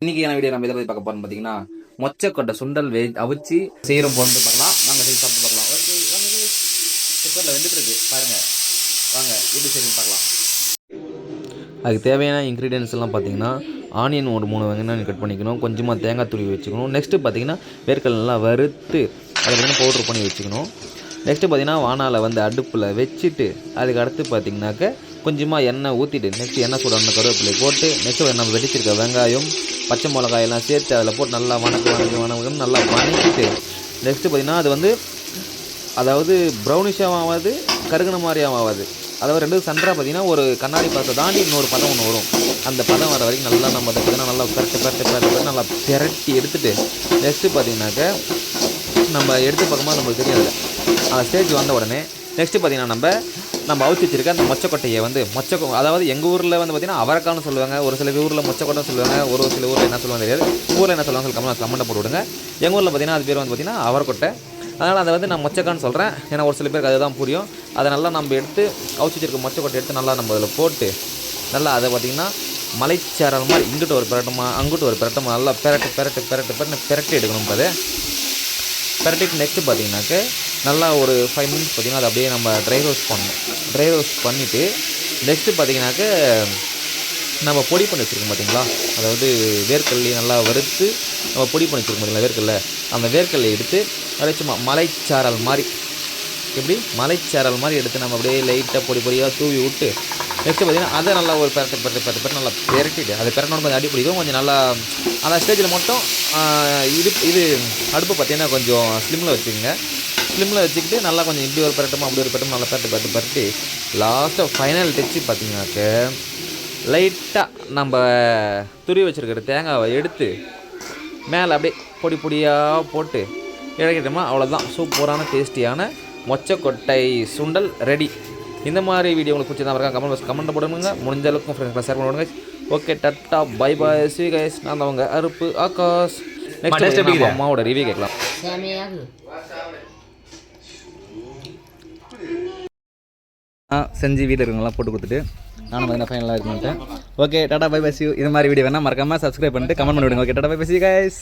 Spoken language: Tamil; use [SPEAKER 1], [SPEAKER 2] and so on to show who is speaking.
[SPEAKER 1] இன்னைக்கு என்ன வீடியோ நம்ம இதை பற்றி பார்க்க போறோம்னு பார்த்தீங்கன்னா மொச்சக்கொட்டை சுண்டல் அவிச்சு செய்கிறோம் போட்டு பார்க்கலாம். நாங்கள் செய்து சாப்பிட்டு பார்க்கலாம். ஓகே வாங்க, குக்கரில் வெந்துட்டு இருக்கு பாருங்க, வாங்க எப்படி செய்யணும்னு பார்க்கலாம். அதுக்கு தேவையான இன்க்ரீடியன்ஸ் எல்லாம் பார்த்தீங்கன்னா ஆனியன் ஒரு 3 வெங்காயம் கட் பண்ணிக்கணும், கொஞ்சமாக தேங்காய் துருவி வச்சுக்கணும். நெக்ஸ்ட்டு பார்த்தீங்கன்னா வேர்க்கடலை நல்லா வறுத்து அதை பார்த்தீங்கன்னா பவுட்ரு பண்ணி வச்சுக்கணும். நெக்ஸ்ட்டு பார்த்தீங்கன்னா வானால வந்து அடுப்பில் வச்சுட்டு அதுக்கு அடுத்து பார்த்தீங்கன்னாக்க கொஞ்சமாக எண்ணெய் ஊற்றிட்டு நெக்ஸ்ட்டு எண்ணெய் சூடான கருவேப்பிலை போட்டு நெக்ஸ்ட்டு நம்ம வெடிச்சிருக்க வெங்காயம் பச்சை மிளகாயெல்லாம் சேர்த்து அதில் போட்டு நல்லா வணக்கணும் நல்லா வணக்கிட்டு நெக்ஸ்ட்டு பார்த்திங்கன்னா அது வந்து அதாவது ப்ரௌனிஷாகவும் ஆகாது கருகுன மாதிரியாகவும் ஆகாது. அதாவது ரெண்டு சென்டராக பார்த்திங்கன்னா ஒரு கண்ணாடி பதத்தை தாண்டி இன்னொரு பதம் ஒன்று வரும். அந்த பதம் வர வரைக்கும் நல்லா நம்ம அதை பார்த்திங்கன்னா நல்லா பெரட்டு நல்லா பெரட்டி எடுத்துகிட்டு நெக்ஸ்ட்டு பார்த்திங்கனாக்க நம்ம எடுத்து பார்க்கும்போது நம்மளுக்கு தெரியாது. அந்த ஸ்டேஜ் வந்த உடனே நெக்ஸ்ட்டு பார்த்திங்கன்னா நம்ம அவிச்சு வச்சிருக்க அந்த மொச்சக்கொட்டையை வந்து அதாவது எங்கள் ஊரில் வந்து பார்த்திங்கன்னா அவரைக்கான்னு சொல்லுவாங்க, ஒரு சில ஊரில் மொச்சக்கொட்டை சொல்லுவாங்க, ஒரு சில ஊரில் என்ன சொல்லுவாங்க தெரியாது. ஊரில் என்ன சொல்லுவாங்க சொல்லி கமெண்ட்டை போட்டு விடுங்க. எங்கள் ஊரில் பார்த்திங்கன்னா அது பேர் வந்து பார்த்திங்கன்னா அவரைக்கொட்டை. அதனால் அதை வந்து நான் மொச்சக்கான்னு சொல்கிறேன், ஏன்னா ஒரு சில பேருக்கு அதுதான் புரியும். அதை நல்லா நம்ம எடுத்து அவிச்சு வச்சிருக்க மொச்சக்கொட்டை எடுத்து நல்லா நம்ம அதில் போட்டு நல்லா அதை பார்த்திங்கன்னா மலைச்சாரல் மாதிரி இங்கிட்டு ஒரு பிரட்டமா அங்கிட்டு ஒரு பிரட்டமா நல்லா பெரட்டி எடுக்கணும். அதை பெரட்டிட்டு நெக்ஸ்ட்டு பார்த்திங்கனாக்க நல்லா ஒரு 5 மினிட்ஸ் பார்த்திங்கன்னா அதை அப்படியே நம்ம ட்ரை ரோஸ்ட் பண்ணிவிட்டு நெக்ஸ்ட்டு பார்த்திங்கனாக்க நம்ம பொடி பண்ணி வச்சுருக்கோம் பார்த்திங்களா, அதாவது வேர்க்கடலையை நல்லா வறுத்து நம்ம பொடி பண்ணி வச்சுருக்கோம் பார்த்திங்களா வேர்க்கடலை, அந்த வேர்க்கடலை எடுத்து அப்படியே சும்மா மலைச்சாரல் மாதிரி எடுத்து நம்ம அப்படியே லைட்டாக பொடியாக தூவி விட்டு நெக்ஸ்ட்டு பார்த்திங்கன்னா அதை நல்லா ஒரு பெரட்டு நல்லா பெரட்டிட்டு அதை பெரட்டணும் கொஞ்சம் அடி பிடிக்கும் கொஞ்சம் நல்லா அந்த ஸ்டேஜில் மட்டும் இது அடுப்பு பார்த்திங்கன்னா கொஞ்சம் ஸ்லிம்மில் வச்சுக்கிட்டு நல்லா கொஞ்சம் இப்படி ஒரு பெரட்டமாக அப்படி ஒரு பெரட்டும் நல்லா பெரட்டி லாஸ்ட்டாக ஃபைனல் டச்சு பார்த்திங்கனாக்க லைட்டாக நம்ம துருவி வச்சுருக்கிற தேங்காவை எடுத்து மேலே அப்படியே பொடியாக போட்டு இறக்கிட்டோம்னா அவ்வளோதான், சூப்பரான டேஸ்டியான மொச்சக்கொட்டை சுண்டல் ரெடி. இந்த மாதிரி வீடியோ உங்களுக்கு பிடிச்சதா இருக்கா கமெண்ட் போடுங்க, முடிஞ்ச அளவுக்கு ஃப்ரெண்ட்ஸ்லாம் ஷேர் பண்ணுவாங்க. Okay ta-ta bye bye C guys. நான் அவங்க அருப்பு ஆகாஷ். நெக்ஸ்ட் அம்மாவோட ரிவ்யூ கேட்கலாம். செஞ்சு வீட்டில் இருக்கவங்களாம் போட்டு கொடுத்துட்டு நானும் வந்து ஃபைனலாக இருக்கேன். Okay tata bye bye see you. இது மாதிரி வீடியோ வேணால் மறக்காமல் சப்ஸ்கிரைப் பண்ணிட்டு கமெண்ட் பண்ணிவிடுங்க. Okay tata bye bye see guys.